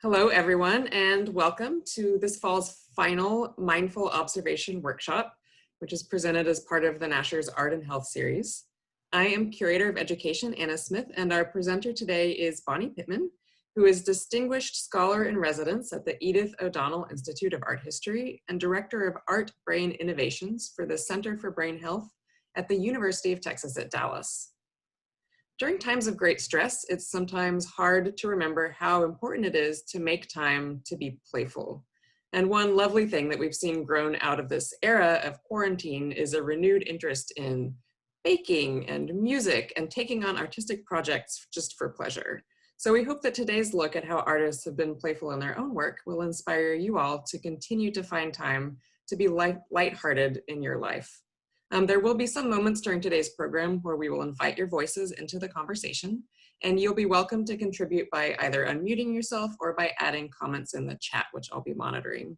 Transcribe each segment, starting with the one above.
Hello, everyone, and welcome to this fall's final Mindful Observation Workshop, which is presented as part of the Nasher's Art and Health series. I am Curator of Education, Anna Smith, and our presenter today is Bonnie Pitman, who is Distinguished Scholar in Residence at the Edith O'Donnell Institute of Art History and Director of Art Brain Innovations for the Center for Brain Health at the University of Texas at Dallas. During times of great stress, it's sometimes hard to remember how important it is to make time to be playful. And one lovely thing that we've seen grown out of this era of quarantine is a renewed interest in baking and music and taking on artistic projects just for pleasure. So we hope that today's look at how artists have been playful in their own work will inspire you all to continue to find time to be lighthearted in your life. There will be some moments during today's program where we will invite your voices into the conversation, and you'll be welcome to contribute by either unmuting yourself or by adding comments in the chat, which I'll be monitoring.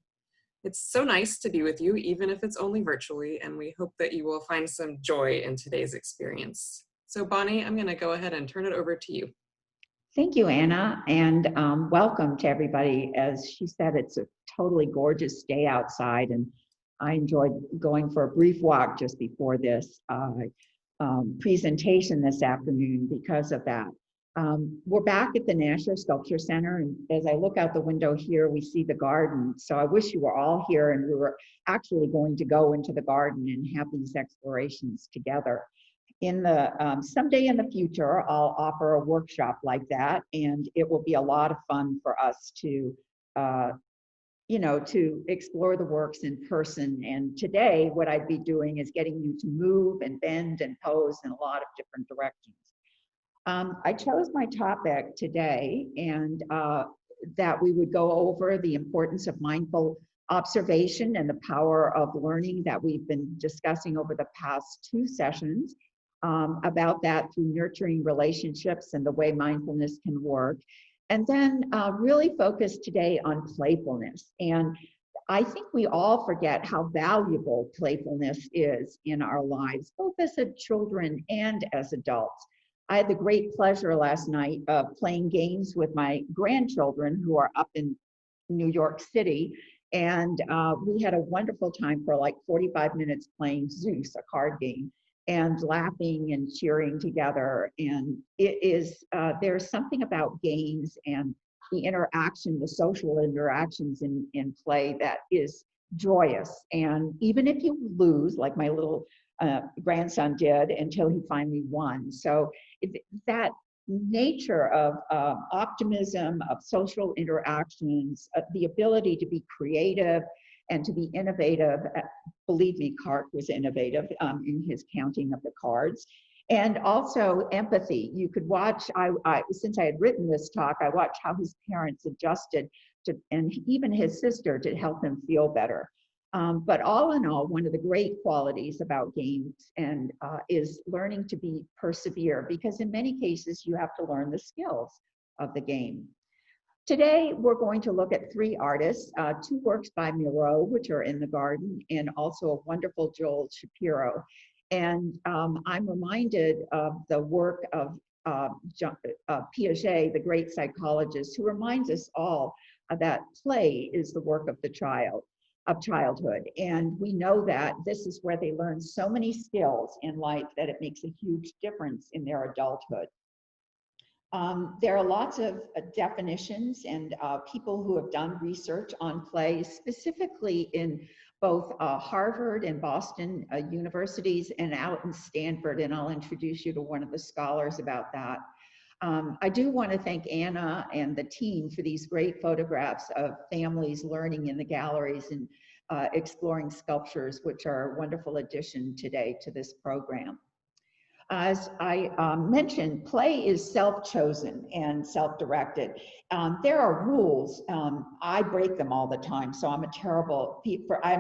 It's so nice to be with you, even if it's only virtually, and we hope that you will find some joy in today's experience. So Bonnie, I'm gonna go ahead and turn it over to you. Thank you, Anna, and welcome to everybody. As she said, it's a totally gorgeous day outside, and I enjoyed going for a brief walk just before this presentation this afternoon because of that. We're back at the Nasher Sculpture Center, and as I look out the window here, we see the garden. So I wish you were all here and we were actually going to go into the garden and have these explorations together. In the someday in the future, I'll offer a workshop like that, and it will be a lot of fun for us to to explore the works in person. And today, what I'd be doing is getting you to move and bend and pose in a lot of different directions. I chose my topic today, and that we would go over the importance of mindful observation and the power of learning that we've been discussing over the past 2 sessions, about that through nurturing relationships and the way mindfulness can work. And then really focus today on playfulness. And I think we all forget how valuable playfulness is in our lives, both as children and as adults. I had the great pleasure last night of playing games with my grandchildren who are up in New York City. And we had a wonderful time for like 45 minutes playing Zeus, a card game, and laughing and cheering together. And it is, there's something about games and the interaction, the social interactions in play that is joyous. And even if you lose, like my little grandson did until he finally won. So that nature of optimism, of social interactions, the ability to be creative and to be innovative. Believe me, Clark was innovative in his counting of the cards. And also empathy. You could watch, since I had written this talk, I watched how his parents adjusted to, and even his sister, to help him feel better. But all in all, one of the great qualities about games is learning to persevere, because in many cases you have to learn the skills of the game. Today, we're going to look at 3 artists, 2 works by Miró, which are in the garden, and also a wonderful Joel Shapiro. And I'm reminded of the work of Piaget, the great psychologist, who reminds us all that play is the work of childhood. And we know that this is where they learn so many skills in life that it makes a huge difference in their adulthood. There are lots of definitions and people who have done research on play, specifically in both Harvard and Boston universities and out in Stanford, and I'll introduce you to one of the scholars about that. I do want to thank Anna and the team for these great photographs of families learning in the galleries and exploring sculptures, which are a wonderful addition today to this program. As I mentioned, play is self-chosen and self-directed. There are rules. I break them all the time, so I'm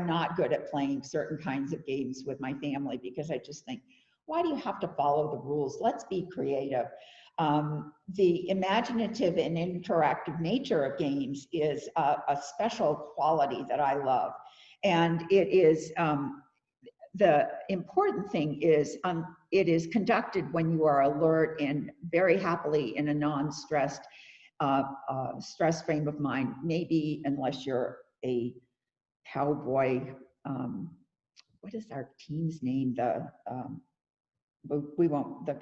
not good at playing certain kinds of games with my family, because I just think, why do you have to follow the rules? Let's be creative. The imaginative and interactive nature of games is a special quality that I love. And it is, the important thing is it is conducted when you are alert and very happily in a non-stressed stress frame of mind, maybe unless you're a cowboy. What is our team's name? The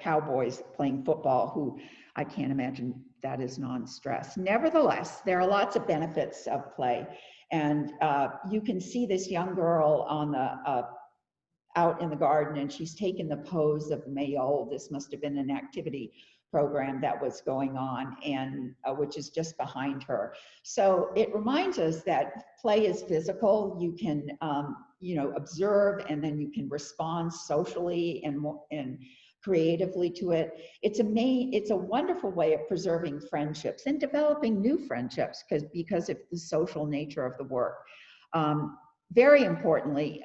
Cowboys playing football, who I can't imagine that is non-stress. Nevertheless, there are lots of benefits of play. And you can see this young girl on the out in the garden, and she's taken the pose of Miró. This must have been an activity program that was going on, and which is just behind her. So it reminds us that play is physical. You can observe, and then you can respond socially and creatively to it. It's a wonderful way of preserving friendships and developing new friendships because of the social nature of the work. Very importantly,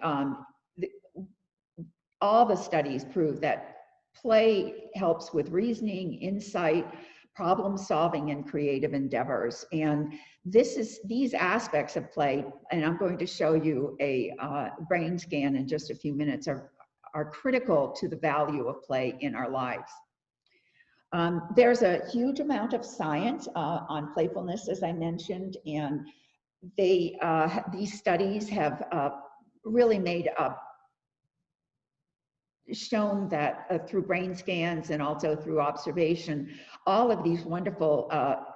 all the studies prove that play helps with reasoning, insight, problem solving, and creative endeavors. And these aspects of play, and I'm going to show you a brain scan in just a few minutes, are critical to the value of play in our lives. There's a huge amount of science on playfulness, as I mentioned, and these studies have really shown that through brain scans and also through observation, all of these wonderful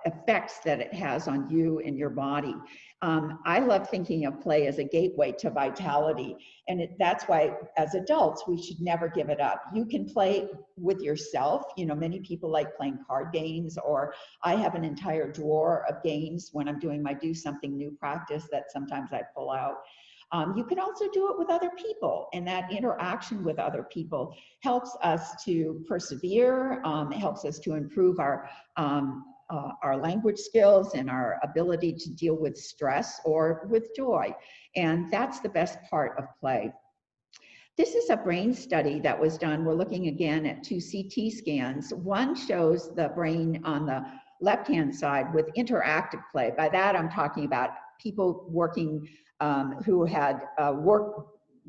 effects that it has on you and your body. I love thinking of play as a gateway to vitality, and that's why as adults we should never give it up. You can play with yourself. Many people like playing card games, or I have an entire drawer of games when I'm doing my do something new practice that sometimes I pull out. You can also do it with other people, and that interaction with other people helps us to persevere, helps us to improve our language skills and our ability to deal with stress or with joy. And that's the best part of play. This is a brain study that was done. We're looking again at 2 CT scans. One shows the brain on the left-hand side with interactive play. By that, I'm talking about people working who had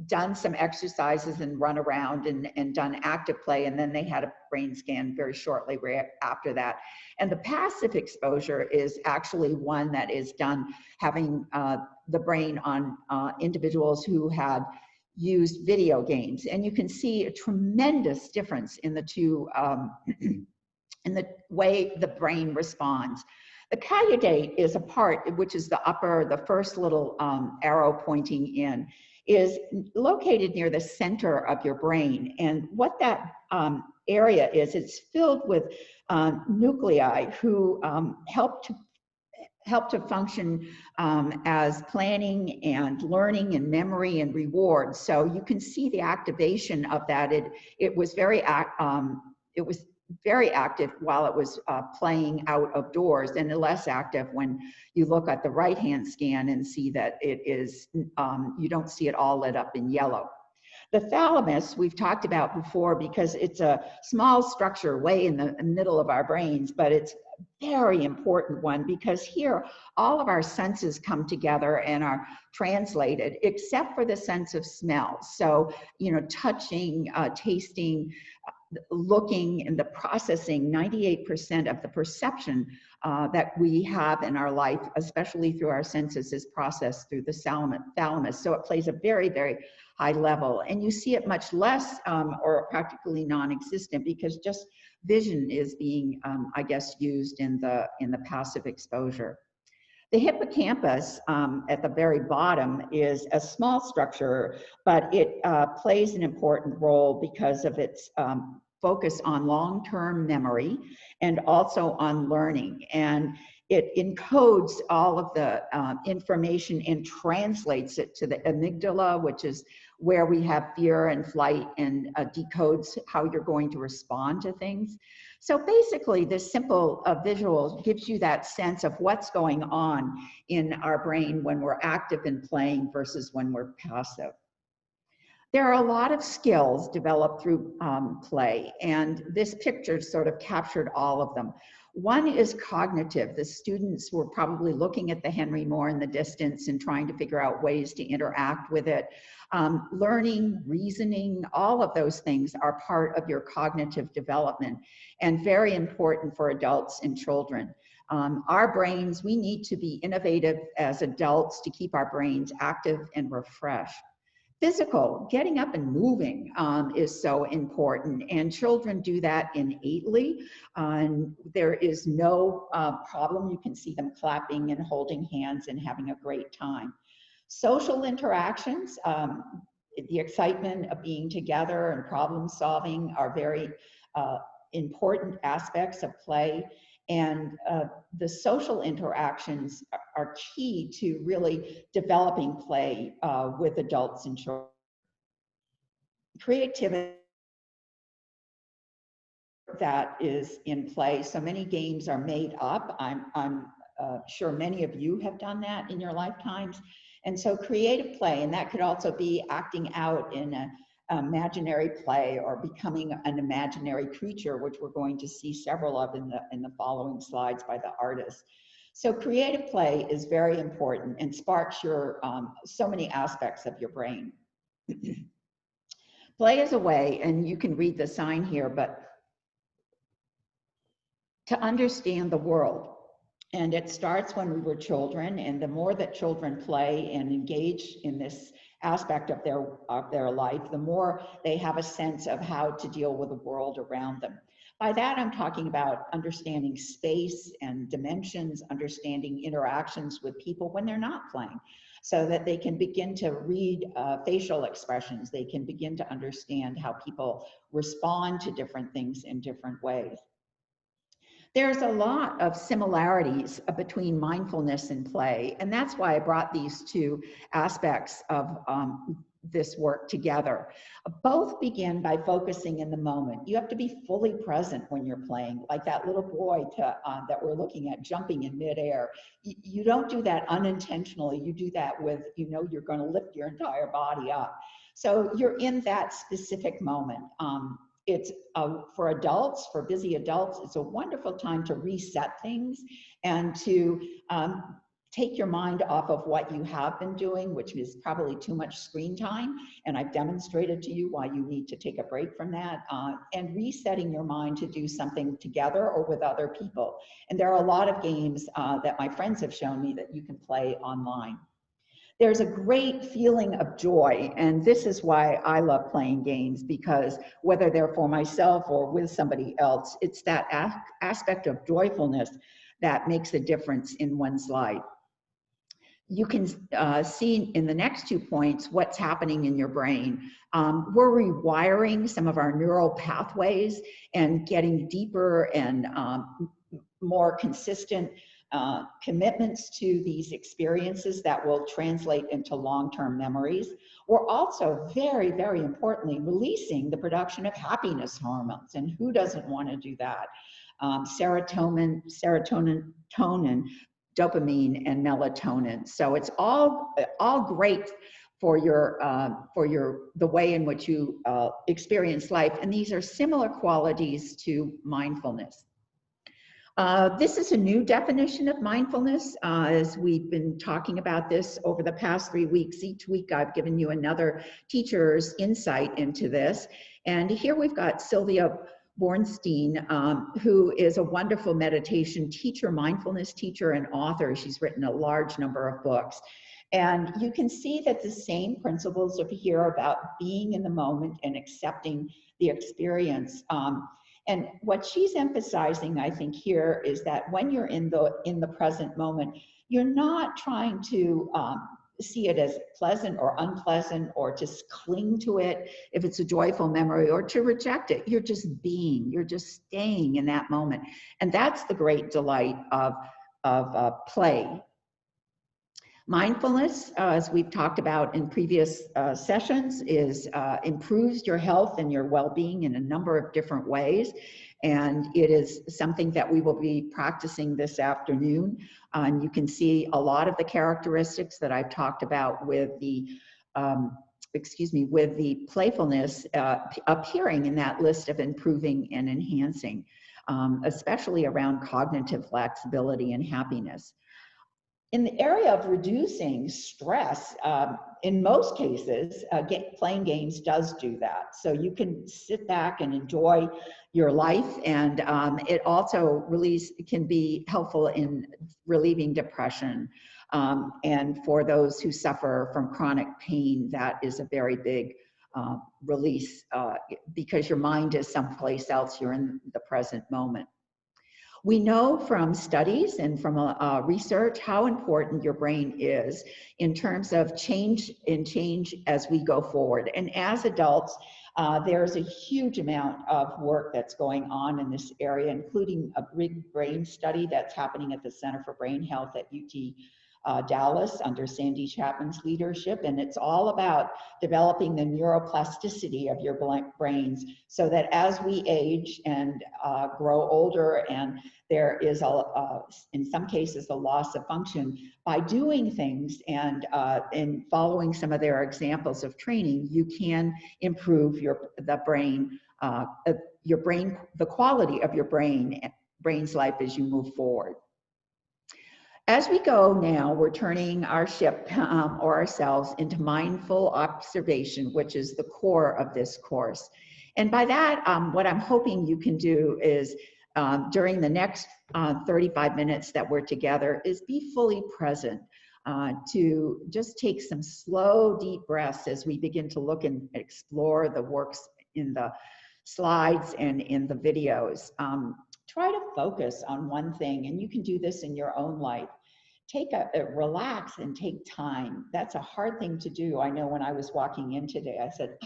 done some exercises and run around and done active play, and then they had a brain scan very shortly after that. And the passive exposure is actually one that is done having the brain on individuals who had used video games. And you can see a tremendous difference in the two, in the way the brain responds. The caudate is a part, which is the first little arrow pointing in, is located near the center of your brain. And what that area is, it's filled with nuclei who help to function as planning and learning and memory and reward. So you can see the activation of that. It was very active while it was playing out of doors, and less active when you look at the right-hand scan and see that it is, you don't see it all lit up in yellow. The thalamus we've talked about before because it's a small structure way in the middle of our brains, but it's a very important one because here all of our senses come together and are translated except for the sense of smell. So, touching, tasting, looking, and the processing, 98% of the perception that we have in our life, especially through our senses, is processed through the thalamus. So it plays a very, very high level. And you see it much less or practically non-existent because just vision is being, used in the passive exposure. The hippocampus at the very bottom is a small structure, but it plays an important role because of its focus on long-term memory and also on learning. And it encodes all of the information and translates it to the amygdala, which is where we have fear and flight, and decodes how you're going to respond to things. So basically, this simple visual gives you that sense of what's going on in our brain when we're active and playing versus when we're passive. There are a lot of skills developed through play, and this picture sort of captured all of them. One is cognitive. The students were probably looking at the Henry Moore in the distance and trying to figure out ways to interact with it. Learning, reasoning, all of those things are part of your cognitive development and very important for adults and children. Our brains, we need to be innovative as adults to keep our brains active and refreshed. Physical, getting up and moving is so important, and children do that innately. There is no problem. You can see them clapping and holding hands and having a great time. Social interactions, the excitement of being together and problem solving are very important aspects of play. And the social interactions are key to really developing play with adults and children. Creativity that is in play. So many games are made up. I'm sure many of you have done that in your lifetimes. And so creative play, and that could also be acting out in an imaginary play or becoming an imaginary creature, which we're going to see several of in the following slides by the artists. So creative play is very important and sparks your so many aspects of your brain. Play is a way, and you can read the sign here, but to understand the world. And it starts when we were children, and the more that children play and engage in this aspect of their life, the more they have a sense of how to deal with the world around them. By that, I'm talking about understanding space and dimensions, understanding interactions with people when they're not playing, so that they can begin to read facial expressions. They can begin to understand how people respond to different things in different ways. There's a lot of similarities between mindfulness and play, and that's why I brought these two aspects of this work together. Both begin by focusing in the moment. You have to be fully present when you're playing, like that little boy that we're looking at jumping in midair. You don't do that unintentionally. You do that with, you know, you're going to lift your entire body up. So you're in that specific moment. It's for adults, for busy adults, it's a wonderful time to reset things and to take your mind off of what you have been doing, which is probably too much screen time. And I've demonstrated to you why you need to take a break from that, and resetting your mind to do something together or with other people. And there are a lot of games that my friends have shown me that you can play online. There's a great feeling of joy, and this is why I love playing games, because whether they're for myself or with somebody else, it's that aspect of joyfulness that makes a difference in one's life. You can see in the next 2 points what's happening in your brain. We're rewiring some of our neural pathways and getting deeper and more consistent commitments to these experiences that will translate into long-term memories. We're also very, very importantly releasing the production of happiness hormones, and who doesn't want to do that? Serotonin, dopamine, and melatonin. So it's all great for the way in which you experience life, and these are similar qualities to mindfulness. This is a new definition of mindfulness, as we've been talking about this over the past 3 weeks. Each week I've given you another teacher's insight into this. And here we've got Sylvia Bornstein, who is a wonderful meditation teacher, mindfulness teacher, and author. She's written a large number of books. And you can see that the same principles are here about being in the moment and accepting the experience. And what she's emphasizing, I think, here is that when you're in the present moment, you're not trying to see it as pleasant or unpleasant, or to cling to it if it's a joyful memory, or to reject it. You're just being, you're just staying in that moment. And that's the great delight of play. Mindfulness, as we've talked about in previous sessions, improves your health and your well-being in a number of different ways. And it is something that we will be practicing this afternoon. And you can see a lot of the characteristics that I've talked about with the, with the playfulness appearing in that list of improving and enhancing, especially around cognitive flexibility and happiness. In the area of reducing stress, in most cases, playing games does do that. So you can sit back and enjoy your life, and it also can be helpful in relieving depression. And for those who suffer from chronic pain, that is a very big release because your mind is someplace else, you're in the present moment. We know from studies and from research how important your brain is in terms of change as we go forward. And as adults, there's a huge amount of work that's going on in this area, including a big brain study that's happening at the Center for Brain Health at UT Dallas under Sandy Chapman's leadership. And it's all about developing the neuroplasticity of your brains so that as we age and grow older and there is, in some cases, a loss of function, by doing things and in following some of their examples of training, you can improve the quality of your brain's life as you move forward. As we go now, we're turning our ship or ourselves into mindful observation, which is the core of this course. And by that, what I'm hoping you can do is during the next 35 minutes that we're together is be fully present to just take some slow, deep breaths as we begin to look and explore the works in the slides and in the videos. Try to focus on one thing, and you can do this in your own life. Relax and take time. That's a hard thing to do. I know when I was walking in today, I said,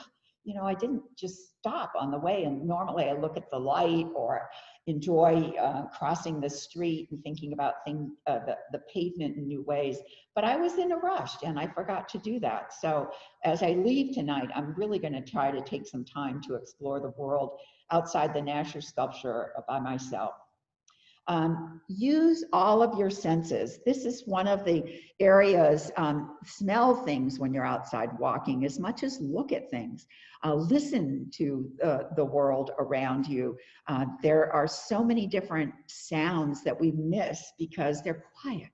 you know, I didn't just stop on the way. And normally I look at the light or enjoy crossing the street and thinking about the pavement in new ways. But I was in a rush and I forgot to do that. So as I leave tonight, I'm really going to try to take some time to explore the world outside the Nasher sculpture by myself. Use all of your senses. This is one of the areas, smell things when you're outside walking as much as look at things. Listen to the world around you. There are so many different sounds that we miss because they're quiet.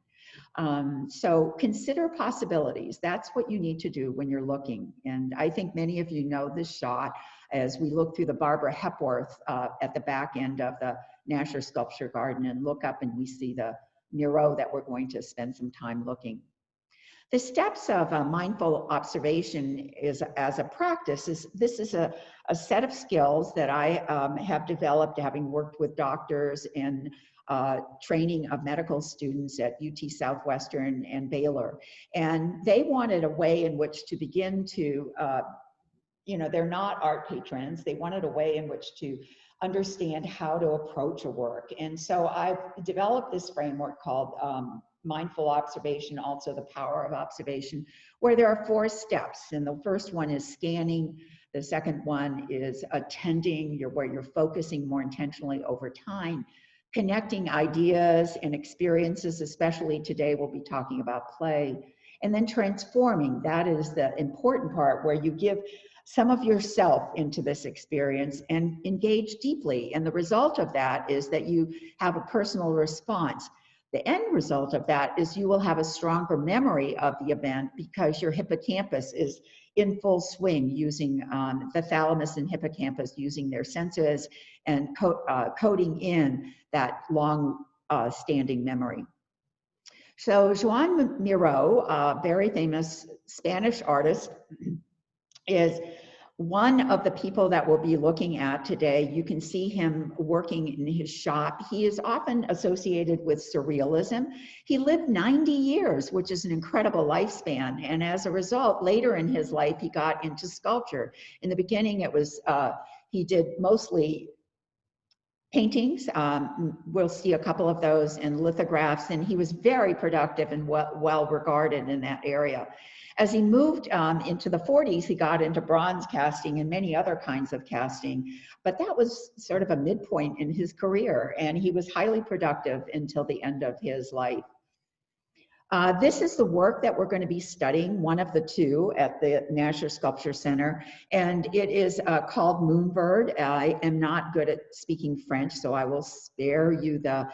So consider possibilities. That's what you need to do when you're looking. And I think many of you know this shot as we look through the Barbara Hepworth at the back end of the Nasher Sculpture Garden and look up and we see the Miró that we're going to spend some time looking. The steps of mindful observation as a practice this is a set of skills that I have developed having worked with doctors and training of medical students at UT Southwestern and Baylor. And they wanted a way in which to begin to, they're not art patrons. They wanted a way in which to understand how to approach a work. And so I've developed this framework called mindful observation, also the power of observation, where there are 4 steps. And the first one is scanning. The second one is attending, where you're focusing more intentionally over time, connecting ideas and experiences, especially today we'll be talking about play, and then transforming. That is the important part where you give some of yourself into this experience and engage deeply. And the result of that is that you have a personal response. The end result of that is you will have a stronger memory of the event because your hippocampus is in full swing using the thalamus and hippocampus using their senses and coding in that long standing memory. So Juan Miró, a very famous Spanish artist, is one of the people that we'll be looking at today. You can see him working in his shop. He is often associated with surrealism. He lived 90 years, which is an incredible lifespan. And as a result, later in his life, he got into sculpture. In the beginning, it was, he did mostly paintings. We'll see a couple of those in lithographs, and he was very productive and well regarded in that area. As he moved into the 40s, he got into bronze casting and many other kinds of casting, but that was sort of a midpoint in his career, and he was highly productive until the end of his life. This is the work that we're going to be studying, one of the two at the Nasher Sculpture Center, and it is called Moonbird. I am not good at speaking French, so I will spare you the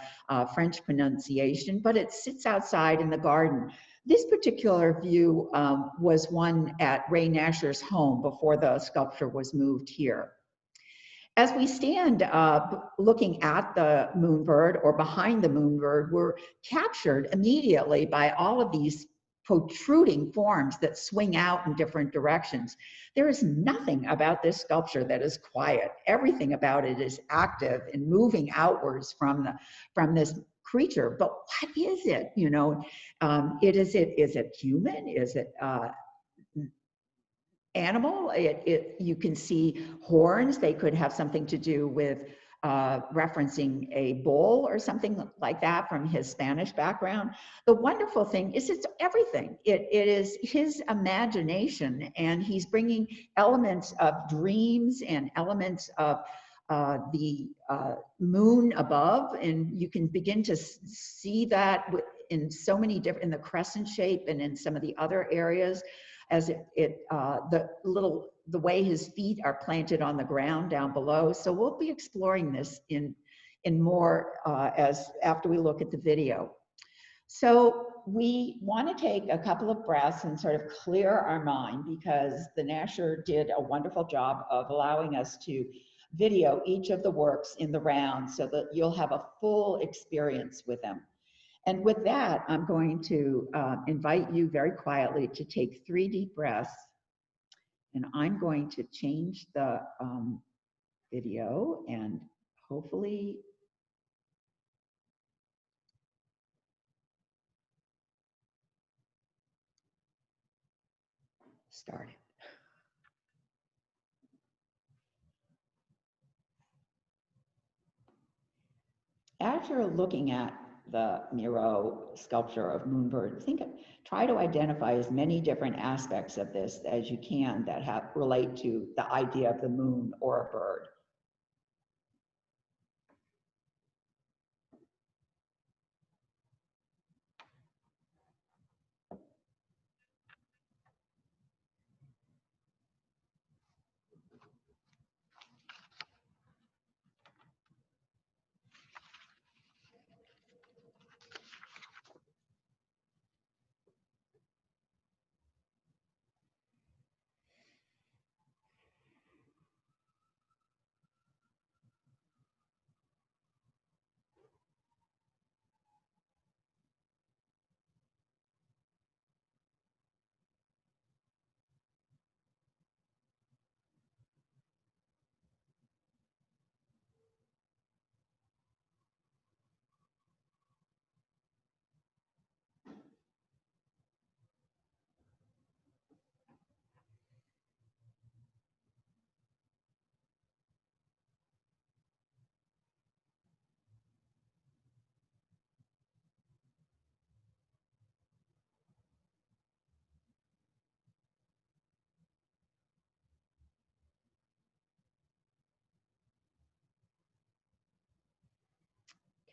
French pronunciation, but it sits outside in the garden. This particular view was one at Ray Nasher's home before the sculpture was moved here. As we stand looking at the Moonbird or behind the Moonbird, we're captured immediately by all of these protruding forms that swing out in different directions. There is nothing about this sculpture that is quiet. Everything about it is active and moving outwards from this creature. But what is it? You know, is it human? Is it animal? You can see horns. They could have something to do with referencing a bull or something like that from his Spanish background. The wonderful thing is it's everything. It is his imagination, and he's bringing elements of dreams and elements of the moon above, and you can begin to see that in so many different, in the crescent shape and in some of the other areas, as the way his feet are planted on the ground down below. So we'll be exploring this in more after we look at the video. So we want to take a couple of breaths and sort of clear our mind, because the Nasher did a wonderful job of allowing us to video each of the works in the round so that you'll have a full experience with them. And with that, I'm going to invite you very quietly to take 3 deep breaths. And I'm going to change the video and hopefully start it. As you're looking at the Miro sculpture of Moonbird, try to identify as many different aspects of this as you can that relate to the idea of the moon or a bird.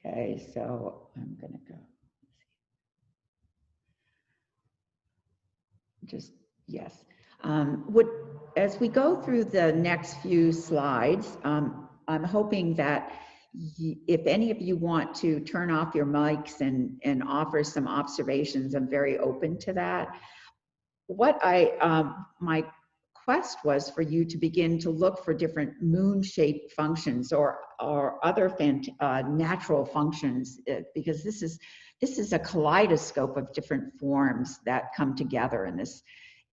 Okay, so I'm going to go. Yes. As we go through the next few slides, I'm hoping that if any of you want to turn off your mics and offer some observations, I'm very open to that. My quest was for you to begin to look for different moon-shaped functions or other natural functions, because this is a kaleidoscope of different forms that come together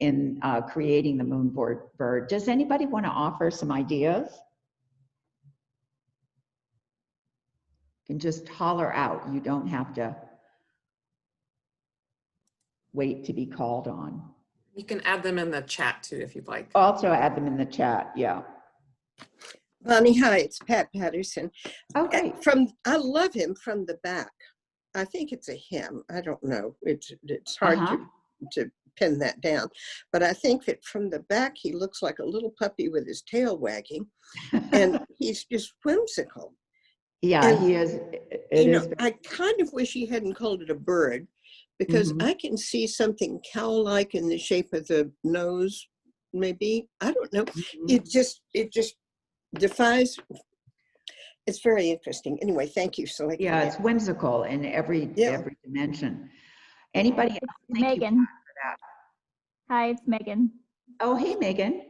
in creating the Moonbird. Does anybody want to offer some ideas? You can just holler out. You don't have to wait to be called on. You can add them in the chat too, if you'd like. Also add them in the chat, yeah. Bonnie, hi, it's Pat Patterson. Okay. I love him from the back. I think it's a him. I don't know. It's hard to pin that down. But I think that from the back, he looks like a little puppy with his tail wagging. And he's just whimsical. Yeah, And, he is. you It know, is. I kind of wish he hadn't called it a bird, because Mhm. I can see something cow-like in the shape of the nose, maybe. I don't know. Mhm. It just defies. It's very interesting. Anyway, thank you, selecting Yeah, it. it's whimsical in every Yeah. dimension. Anybody else? It's Thank you Megan. for that. Hi, it's Megan. Oh, hey, Megan.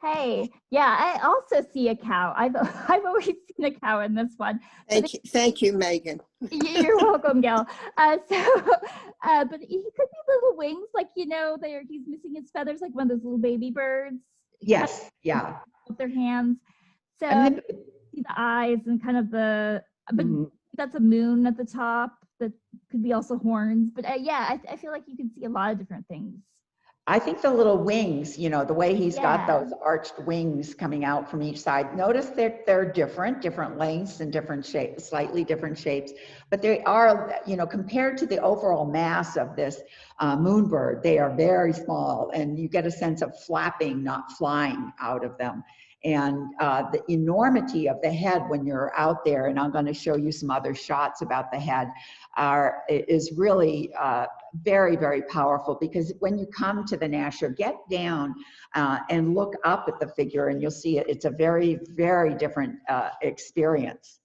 Hey, yeah, I also see a cow. I've always seen a cow in this one. Thank you, Megan. You're welcome, Gail. But he could be little wings, like he's missing his feathers, like one of those little baby birds. Yes, yeah. With their hands. So And then, see the eyes and kind of but Mhm. that's a moon at the top. That could be also horns. But yeah, I feel like you can see a lot of different things. I think the little wings, you know, the way he's got Yeah. those arched wings coming out from each side. Notice that they're different lengths and different shapes, slightly different shapes, but they are, you know, compared to the overall mass of this moonbird, they are very small, and you get a sense of flapping, not flying out of them. And the enormity of the head when you're out there, and I'm going to show you some other shots about the head, is really very, very powerful, because when you come to the Nasher, get down and look up at the figure, and you'll see it's a very, very different experience.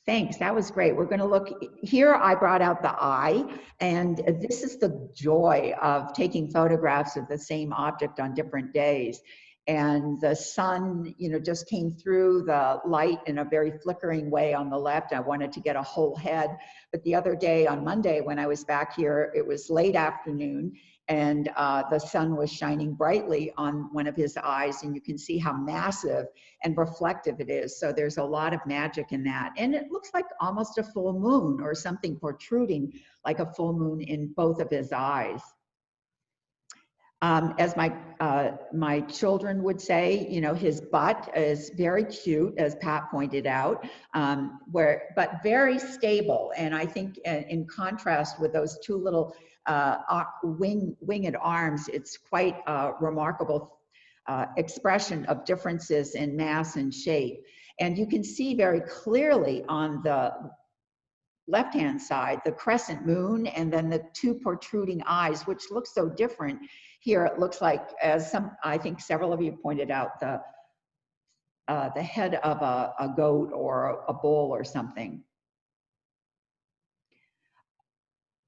Thanks, that was great. We're going to look here. I brought out the eye, and this is the joy of taking photographs of the same object on different days. And the sun, you know, just came through the light in a very flickering way on the left. I wanted to get a whole head. But the other day on Monday, when I was back here, it was late afternoon, and the sun was shining brightly on one of his eyes, and you can see how massive and reflective it is. So there's a lot of magic in that. And it looks like almost a full moon, or something protruding like a full moon in both of his eyes. As my children would say, you know, his butt is very cute, as Pat pointed out, but very stable. And I think in contrast with those two little winged arms, it's quite a remarkable expression of differences in mass and shape. And you can see very clearly on the left-hand side, the crescent moon, and then the two protruding eyes, which look so different. Here it looks like, as I think several of you pointed out, the head of a goat or a bull or something.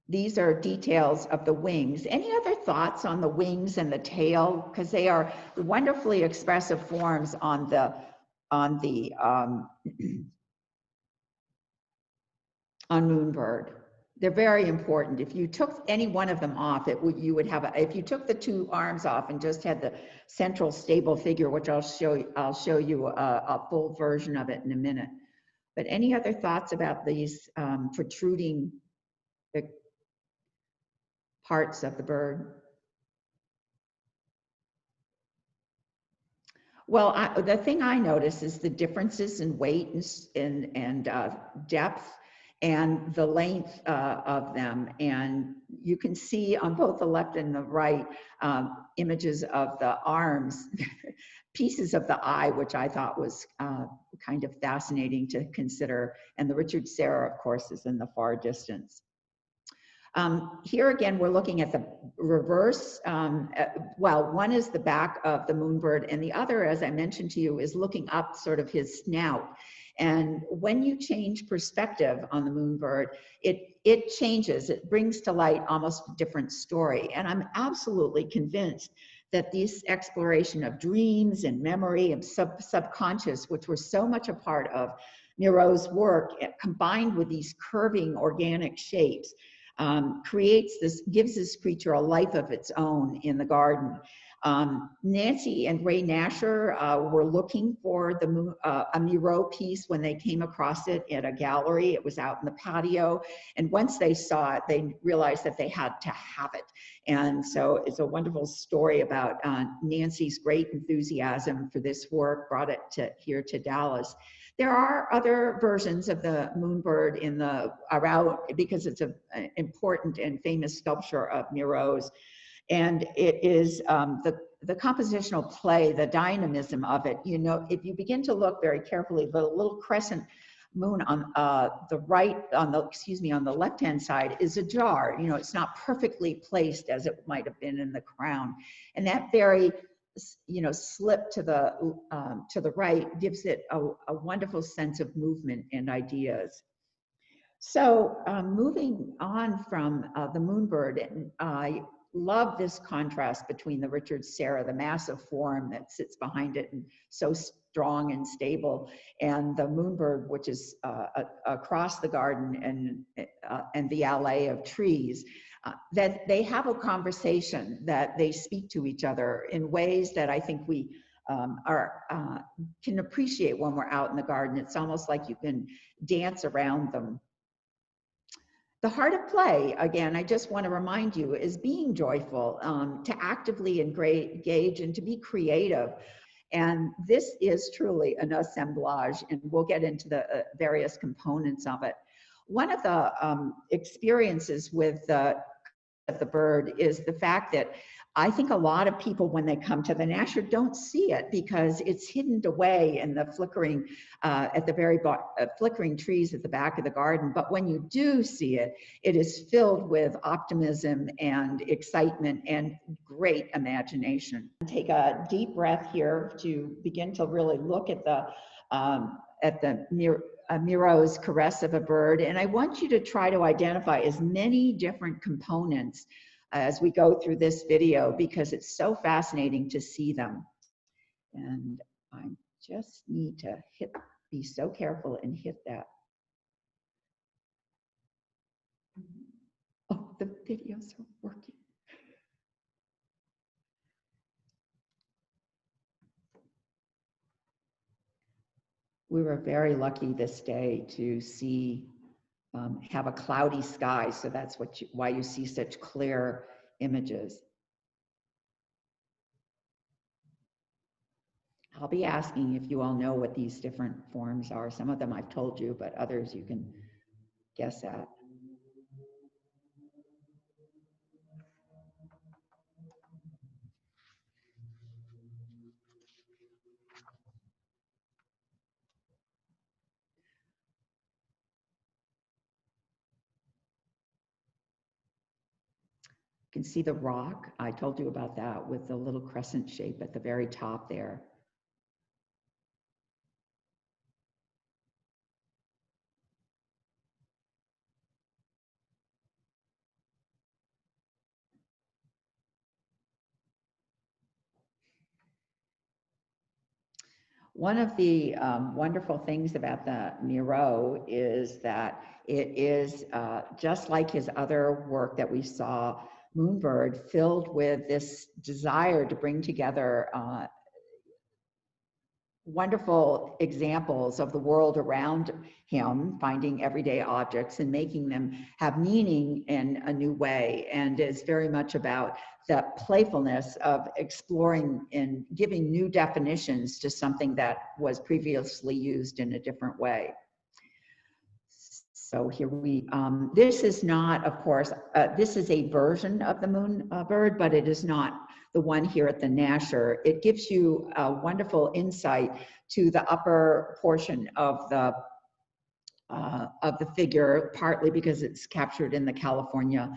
These are details of the wings. Any other thoughts on the wings and the tail? Because they are wonderfully expressive forms on Moonbird. They're very important. If you took any one of them off, you would have if you took the two arms off and just had the central stable figure, which I'll show you a full version of it in a minute. But any other thoughts about these protruding parts of the bird? Well, the thing I notice is the differences in weight and depth, and the length of them. And you can see on both the left and the right images of the arms, pieces of the eye, which I thought was kind of fascinating to consider. And the Richard Serra, of course, is in the far distance. Here again, we're looking at the reverse. Well, one is the back of the moonbird, and the other, as I mentioned to you, is looking up sort of his snout. And when you change perspective on the moonbird, it changes. It brings to light almost a different story. And I'm absolutely convinced that this exploration of dreams and memory and subconscious, which were so much a part of Miro's work, combined with these curving organic shapes, gives this creature a life of its own in the garden. Nancy and Ray Nasher were looking for a Miró piece when they came across it at a gallery. It was out in the patio. And once they saw it, they realized that they had to have it. And so it's a wonderful story about Nancy's great enthusiasm for this work, brought it here to Dallas. There are other versions of the moonbird around, because it's an important and famous sculpture of Miró's. And it is the compositional play, the dynamism of it. You know, if you begin to look very carefully, the little crescent moon on the right, on the left-hand side is ajar. You know, it's not perfectly placed as it might have been in the crown. And that very, you know, slip to the right gives it a wonderful sense of movement and ideas. So moving on from the Moonbird, I love this contrast between the Richard Serra, the massive form that sits behind it and so strong and stable, and the Moonbird, which is across the garden and the alley of trees. That they have a conversation, that they speak to each other in ways that I think we can appreciate when we're out in the garden. It's almost like you can dance around them. The heart of play, again, I just want to remind you, is being joyful, to actively engage and to be creative. And this is truly an assemblage, and we'll get into the various components of it. One of the experiences with the bird is the fact that I think a lot of people, when they come to the Nasher, don't see it because it's hidden away in the flickering, at the very flickering trees at the back of the garden. But when you do see it, it is filled with optimism and excitement and great imagination. Take a deep breath here to begin to really look at the Miro's caress of a bird. And I want you to try to identify as many different components as we go through this video, because it's so fascinating to see them. And I just need to be so careful and hit that. Oh, the videos are working. We were very lucky this day to see have a cloudy sky, so that's why you see such clear images. I'll be asking if you all know what these different forms are. Some of them I've told you, but others you can guess at. You can see the rock. I told you about that with the little crescent shape at the very top there. One of the wonderful things about the Miró is that it is just like his other work that we saw, Moonbird, filled with this desire to bring together wonderful examples of the world around him, finding everyday objects and making them have meaning in a new way, and is very much about the playfulness of exploring and giving new definitions to something that was previously used in a different way. So here this is not, of course, this is a version of the Moonbird, but it is not the one here at the Nasher. It gives you a wonderful insight to the upper portion of the figure, partly because it's captured in the California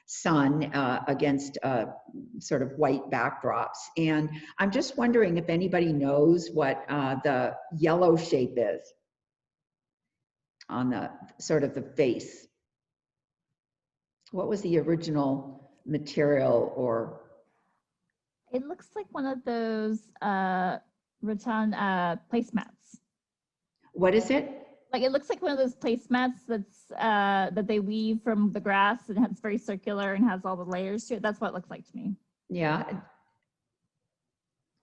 sun against sort of white backdrops. And I'm just wondering if anybody knows what the yellow shape is on the sort of the face. What was the original material? Or it looks like one of those rattan placemats. What is it? Like it looks like one of those placemats that's that they weave from the grass, and it's very circular and has all the layers to it. That's what it looks like to me. Yeah.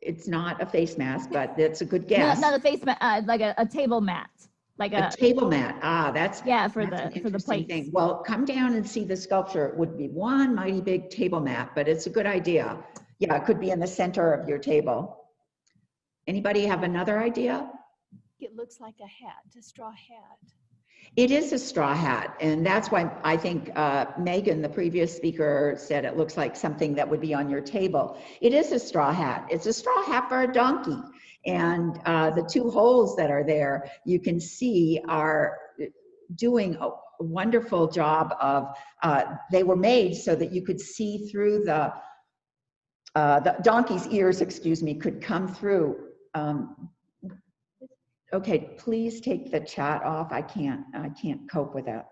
It's not a face mask, but that's a good guess. No, not a face mat, like a table mat. Like a table mat. That's for the plates. Thing. Well, come down and see the sculpture. It would be one mighty big table mat, but it's a good idea. Yeah, it could be in the center of your table. Anybody have another idea? It looks like a hat, a straw hat. It is a straw hat, and that's why I think Megan, the previous speaker, said it looks like something that would be on your table. It is a straw hat. It's a straw hat for a donkey, and the two holes that are there, you can see, are doing a wonderful job of, they were made so that you could see through the donkey's ears, excuse me, could come through. Okay, please take the chat off. I can't cope with that.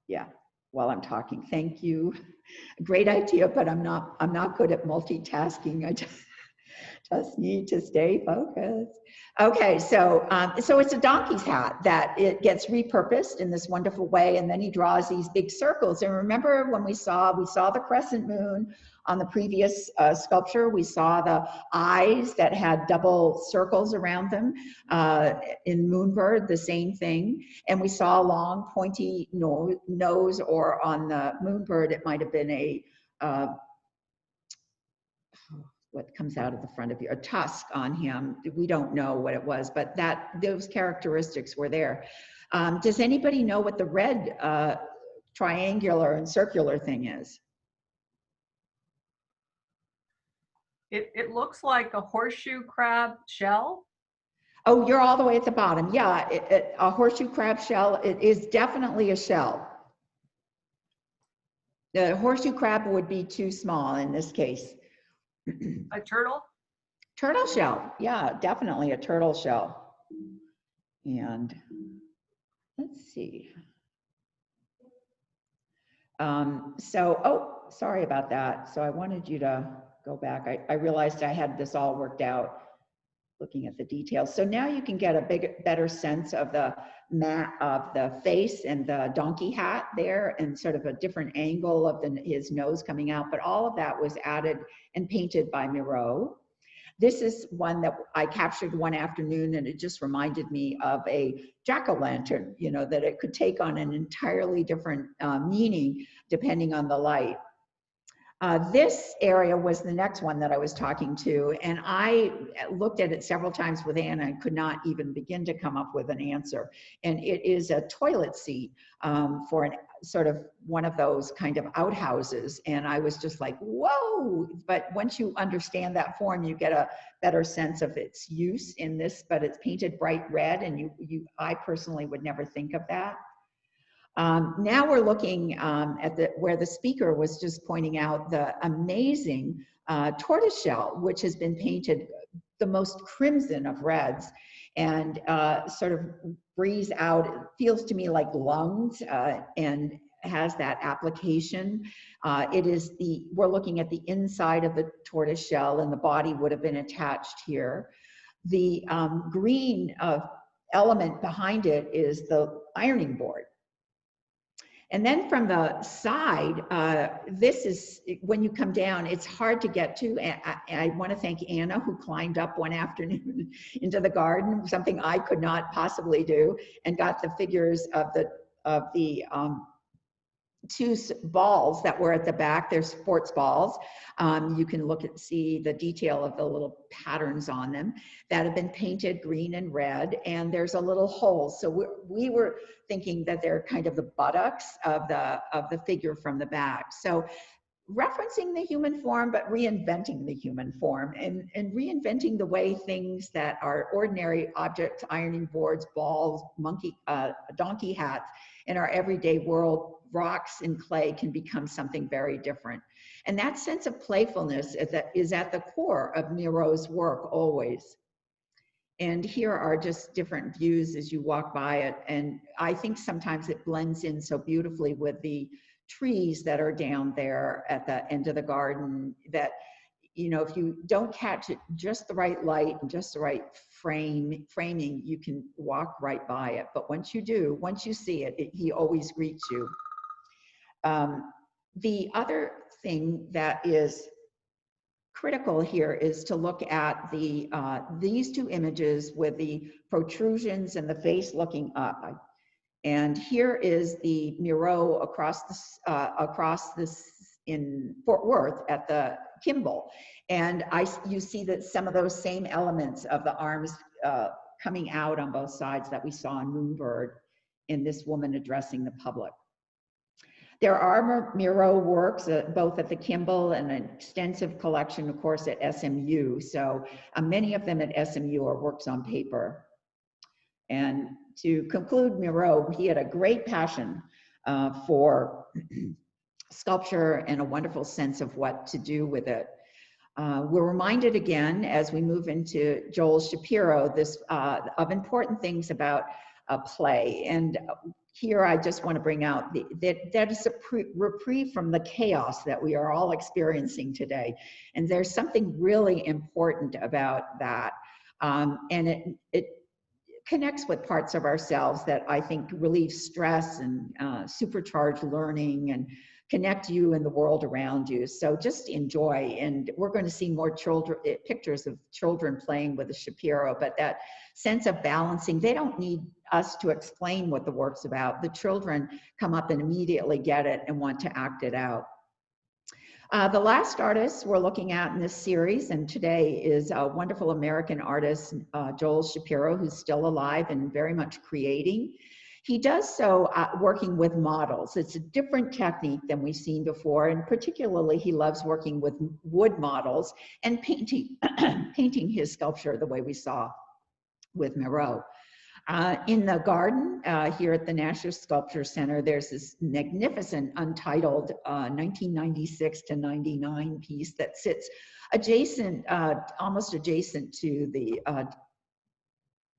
Yeah, while I'm talking. Thank you. Great idea, but I'm not good at multitasking. I just need to stay focused. Okay, so so it's a donkey's hat that it gets repurposed in this wonderful way, and then he draws these big circles. And remember when we saw the crescent moon on the previous sculpture, we saw the eyes that had double circles around them. In Moonbird, the same thing. And we saw a long pointy nose, or on the Moonbird, it might have been a, what comes out of the front of you, a tusk on him. We don't know what it was, but those characteristics were there. Does anybody know what the red triangular and circular thing is? It looks like a horseshoe crab shell. Oh, you're all the way at the bottom. Yeah, a horseshoe crab shell. It is definitely a shell. The horseshoe crab would be too small in this case. A turtle? Turtle shell. Yeah, definitely a turtle shell. And let's see. Oh, sorry about that. So I wanted you to go back. I realized I had this all worked out looking at the details. So now you can get a better sense of the face and the donkey hat there, and sort of a different angle of his nose coming out. But all of that was added and painted by Miró. This is one that I captured one afternoon, and it just reminded me of a jack-o'-lantern, you know, that it could take on an entirely different meaning depending on the light. This area was the next one that I was talking to, and I looked at it several times with Anna and could not even begin to come up with an answer. And it is a toilet seat for an sort of one of those kind of outhouses. And I was just like, whoa! But once you understand that form, you get a better sense of its use in this, but it's painted bright red, and I personally would never think of that. Now we're looking at where the speaker was just pointing out the amazing tortoiseshell, which has been painted the most crimson of reds, and sort of breathes out. It feels to me like lungs, and has that application. We're looking at the inside of the tortoiseshell, and the body would have been attached here. The green element behind it is the ironing board. And then from the side, this is, when you come down, it's hard to get to. I want to thank Anna, who climbed up one afternoon into the garden, something I could not possibly do, and got the figures of the two balls that were at the back. They're sports balls. You can see the detail of the little patterns on them that have been painted green and red, and there's a little hole. So we were thinking that they're kind of the buttocks of the figure from the back. So referencing the human form, but reinventing the human form, and reinventing the way things that are ordinary objects, ironing boards, balls, donkey hats, in our everyday world, rocks and clay, can become something very different. And that sense of playfulness is at the core of Miró's work always. And here are just different views as you walk by it. And I think sometimes it blends in so beautifully with the trees that are down there at the end of the garden, that, you know, if you don't catch it just the right light and just the right framing, you can walk right by it. But once you do, once you see it, he always greets you. The other thing that is critical here is to look at these two images with the protrusions and the face looking up. And here is the Miró across this in Fort Worth at the Kimball. And you see that some of those same elements of the arms coming out on both sides that we saw in Moonbird. in this woman addressing the public. There are Miro works, both at the Kimball and an extensive collection, of course, at SMU. So many of them at SMU are works on paper. And to conclude, Miró, he had a great passion for sculpture and a wonderful sense of what to do with it. We're reminded again, as we move into Joel Shapiro, of important things about play. And here I just want to bring out that is a reprieve from the chaos that we are all experiencing today. And there's something really important about that. And it connects with parts of ourselves that I think relieve stress and supercharge learning and connect you and the world around you. So just enjoy. And we're going to see more pictures of children playing with the Shapiro, but that sense of balancing, they don't need us to explain what the work's about. The children come up and immediately get it and want to act it out. The last artist we're looking at in this series, and today, is a wonderful American artist, Joel Shapiro, who's still alive and very much creating. He does so working with models. It's a different technique than we've seen before, and particularly he loves working with wood models and painting, painting his sculpture the way we saw with Miró. In the garden here at the Nasher Sculpture Center, there's this magnificent untitled 1996 to 99 piece that sits adjacent, almost adjacent to the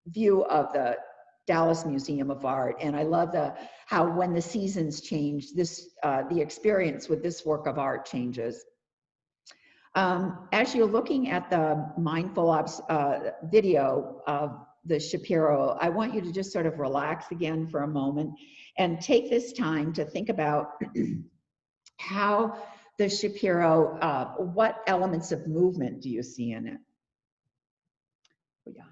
view of the Dallas Museum of Art. And I love how when the seasons change, the experience with this work of art changes. As you're looking at the mindful video of the Shapiro, I want you to just sort of relax again for a moment and take this time to think about how the Shapiro, what elements of movement do you see in it? Oh, yeah.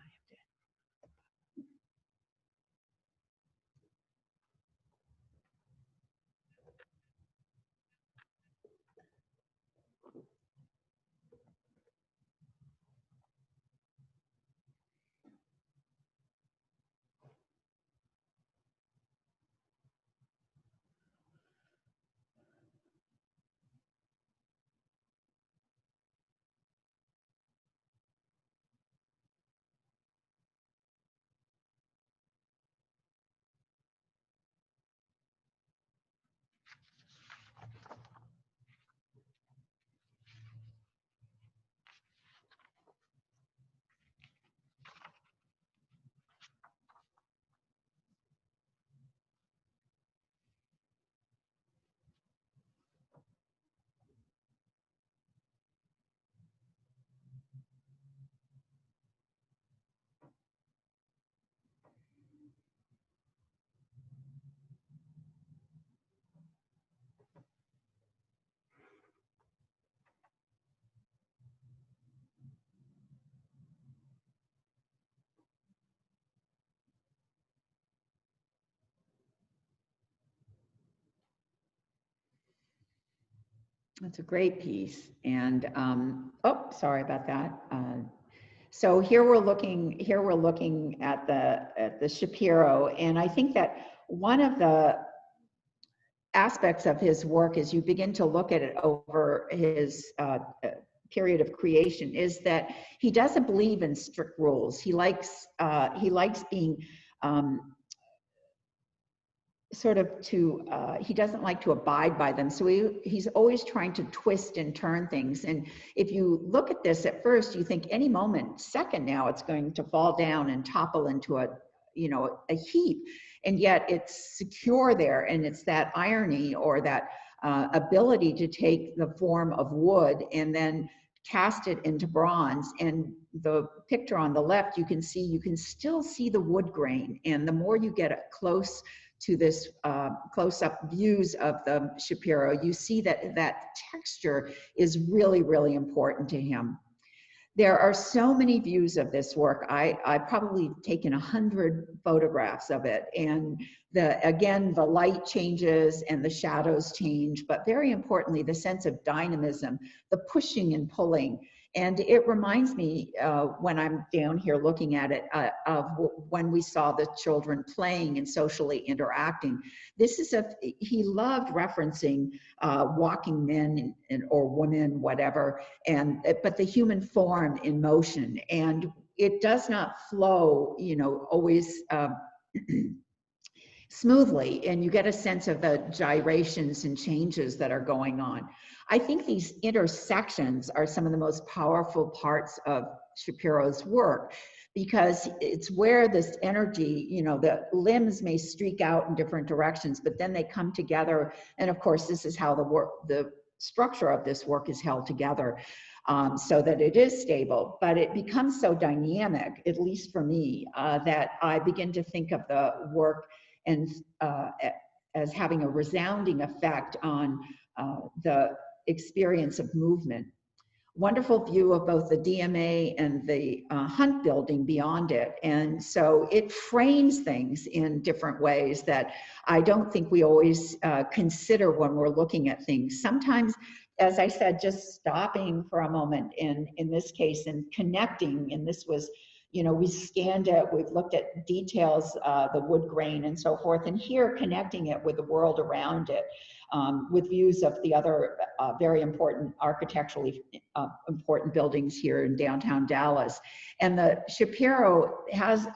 That's a great piece. And oh, sorry about that. So here we're looking at the Shapiro, and I think that one of the aspects of his work, as you begin to look at it over his period of creation, is that he doesn't believe in strict rules. He likes being he doesn't like to abide by them. So he's always trying to twist and turn things. And if you look at this at first, you think any second now, it's going to fall down and topple into a heap. And yet it's secure there. And it's that irony, or that ability to take the form of wood and then cast it into bronze. And the picture on the left, you can still see the wood grain. And the more you get close to this close-up views of the Shapiro, you see that texture is really, really important to him. There are so many views of this work. I've probably taken 100 photographs of it, and again, the light changes and the shadows change, but very importantly, the sense of dynamism, the pushing and pulling. And it reminds me, when I'm down here looking at it, of when we saw the children playing and socially interacting. This is he loved referencing walking men or women, whatever, but the human form in motion. And it does not flow, always smoothly, and you get a sense of the gyrations and changes that are going on. I think these intersections are some of the most powerful parts of Shapiro's work, because it's where this energy, the limbs may streak out in different directions, but then they come together. And of course, this is how the structure of this work is held together, so that it is stable. But it becomes so dynamic, at least for me, that I begin to think of the work and as having a resounding effect on the experience of movement. Wonderful view of both the DMA and the Hunt building beyond it. And so it frames things in different ways that I don't think we always consider when we're looking at things. Sometimes, as I said, just stopping for a moment in this case and connecting, and this was, we scanned it, we've looked at details, the wood grain and so forth, and here connecting it with the world around it, with views of the other very important, architecturally important buildings here in downtown Dallas. And the Shapiro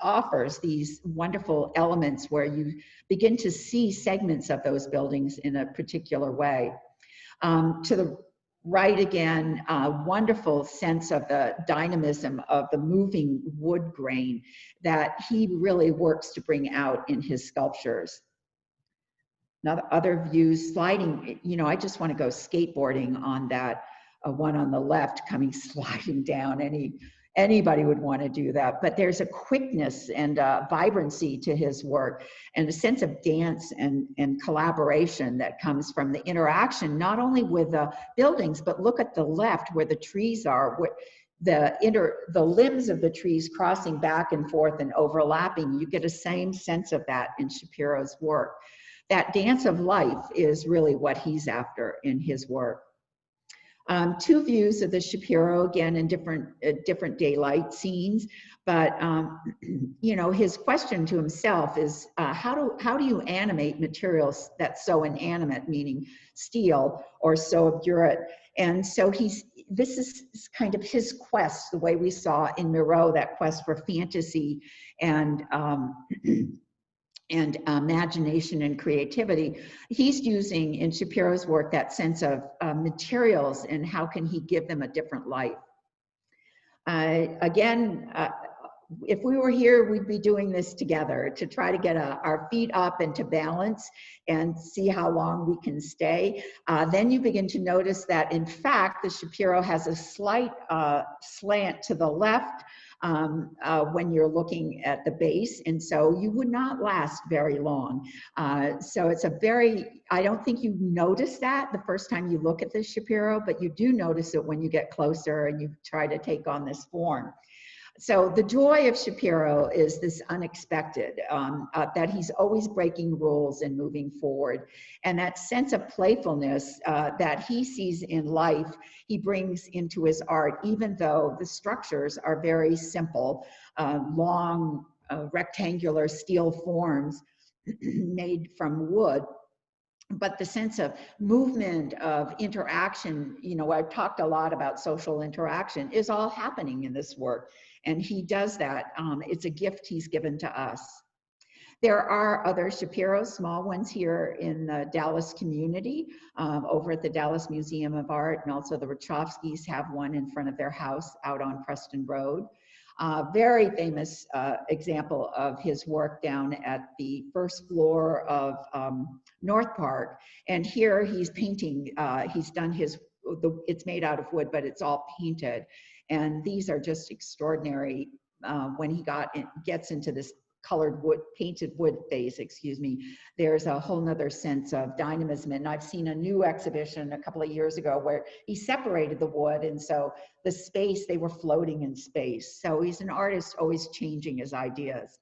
offers these wonderful elements where you begin to see segments of those buildings in a particular way. To the right again, wonderful sense of the dynamism of the moving wood grain that he really works to bring out in his sculptures. Now, other views, sliding, I just want to go skateboarding on that one on the left, sliding down. Anybody would want to do that, but there's a quickness and vibrancy to his work, and a sense of dance and collaboration that comes from the interaction, not only with the buildings, but look at the left where the trees are, where the limbs of the trees crossing back and forth and overlapping. You get a same sense of that in Shapiro's work. That dance of life is really what he's after in his work. Two views of the Shapiro, again, in different daylight scenes, but his question to himself is, how do you animate materials that's so inanimate, meaning steel, or so obdurate? And so this is kind of his quest, the way we saw in Miró, that quest for fantasy and imagination and creativity. He's using in Shapiro's work that sense of materials and how can he give them a different life. Again, if we were here, we'd be doing this together to try to get our feet up and to balance and see how long we can stay. Then you begin to notice that, in fact, the Shapiro has a slight slant to the left when you're looking at the base, and so you would not last very long. So it's I don't think you notice that the first time you look at the Shapiro, but you do notice it when you get closer and you try to take on this form. So the joy of Shapiro is this unexpected, that he's always breaking rules and moving forward. And that sense of playfulness that he sees in life, he brings into his art, even though the structures are very simple, long, rectangular steel forms made from wood. But the sense of movement, of interaction, I've talked a lot about social interaction, is all happening in this work. And he does that. It's a gift he's given to us. There are other Shapiro, small ones here in the Dallas community, over at the Dallas Museum of Art, and also the Wachowskis have one in front of their house out on Preston Road. Very famous example of his work down at the first floor of North Park. And here he's painting, he's done it's made out of wood, but it's all painted. And these are just extraordinary when he gets into this colored wood, painted wood phase, there's a whole nother sense of dynamism. And I've seen a new exhibition a couple of years ago where he separated the wood, and so the space, they were floating in space. So he's an artist always changing his ideas.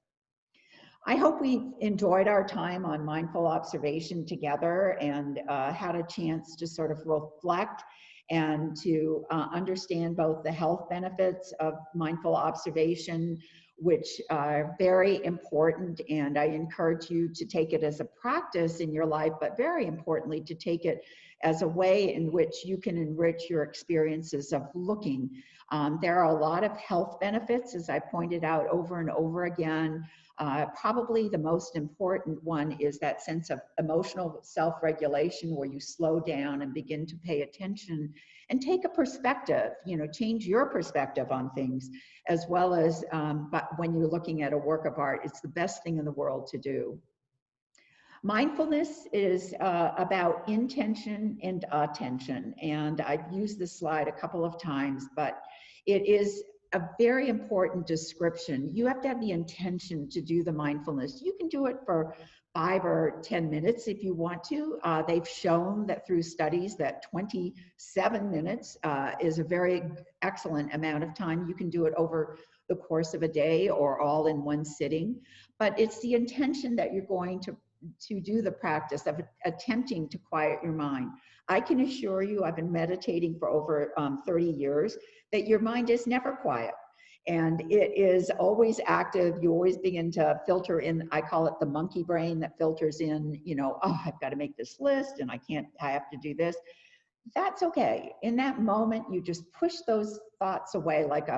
I hope we've enjoyed our time on mindful observation together and had a chance to sort of reflect and to understand both the health benefits of mindful observation, which are very important, and I encourage you to take it as a practice in your life, but very importantly, to take it as a way in which you can enrich your experiences of looking. There are a lot of health benefits, as I pointed out over and over again. Probably the most important one is that sense of emotional self-regulation, where you slow down and begin to pay attention and take a perspective, change your perspective on things, as well as, but when you're looking at a work of art, it's the best thing in the world to do. Mindfulness is about intention and attention, and I've used this slide a couple of times, but it is a very important description. You have to have the intention to do the mindfulness. You can do it for 5 or 10 minutes if you want to. They've shown that through studies that 27 minutes is a very excellent amount of time. You can do it over the course of a day or all in one sitting, but it's the intention that you're going to do the practice of attempting to quiet your mind. I can assure you, I've been meditating for over 30 years, that your mind is never quiet. And it is always active. You always begin to filter in, I call it the monkey brain that filters in, oh, I've got to make this list and I have to do this. That's okay. In that moment, you just push those thoughts away like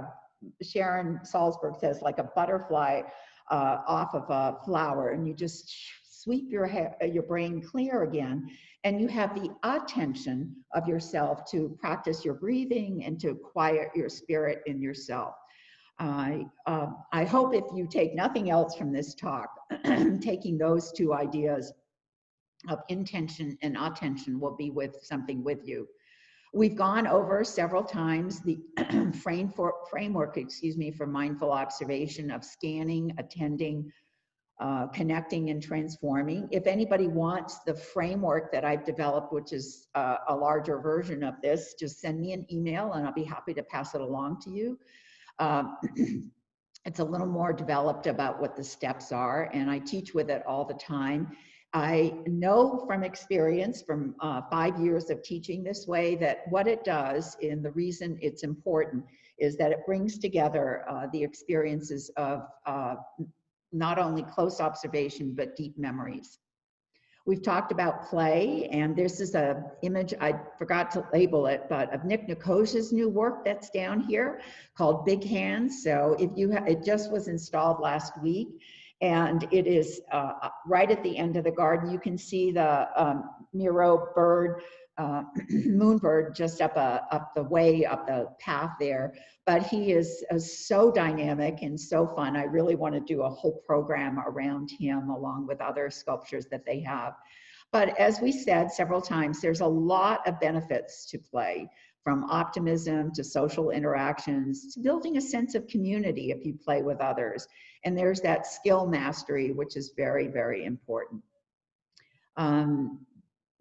Sharon Salzberg says, like a butterfly off of a flower, and you just sweep your brain clear again, and you have the attention of yourself to practice your breathing and to quiet your spirit in yourself. I hope if you take nothing else from this talk, taking those two ideas of intention and attention will be something with you. We've gone over several times the framework, for mindful observation of scanning, attending, connecting, and transforming. If anybody wants the framework that I've developed, which is a larger version of this, just send me an email and I'll be happy to pass it along to you. It's a little more developed about what the steps are, and I teach with it all the time. I know from experience, from 5 years of teaching this way, that what it does, and the reason it's important, is that it brings together the experiences of not only close observation, but deep memories. We've talked about play, and this is an image, I forgot to label it, but of Nick Nikosha's new work that's down here called Big Hands. So if you it just was installed last week, and it is right at the end of the garden. You can see the Miró bird, Moonbird, just up the path there. But he is so dynamic and so fun. I really want to do a whole program around him along with other sculptures that they have. But as we said several times, there's a lot of benefits to play, from optimism to social interactions to building a sense of community if you play with others. And there's that skill mastery, which is very, very important.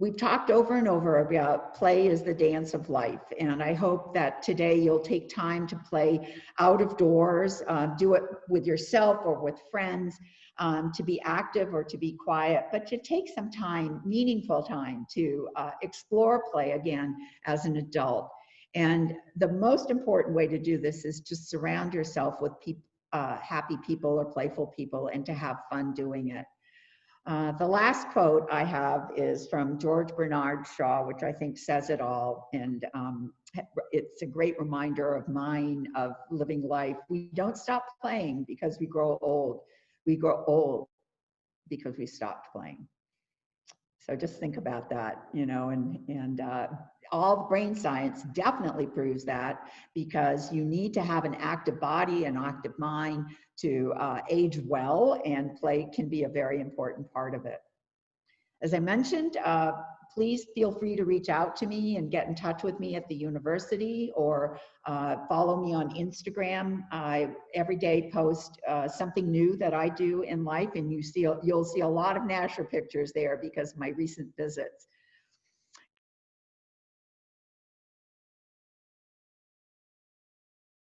We've talked over and over about play is the dance of life, and I hope that today you'll take time to play out of doors, do it with yourself or with friends, to be active or to be quiet, but to take some time, meaningful time, to explore play again as an adult. And the most important way to do this is to surround yourself with happy people or playful people, and to have fun doing it. The last quote I have is from George Bernard Shaw, which I think says it all, and it's a great reminder of mine, of living life. We don't stop playing because we grow old. We grow old because we stopped playing. So just think about that, and all brain science definitely proves that, because you need to have an active body, an active mind to age well, and play can be a very important part of it. As I mentioned, please feel free to reach out to me and get in touch with me at the university, or follow me on Instagram. I every day post something new that I do in life, and you'll see a lot of Nasher pictures there because of my recent visits.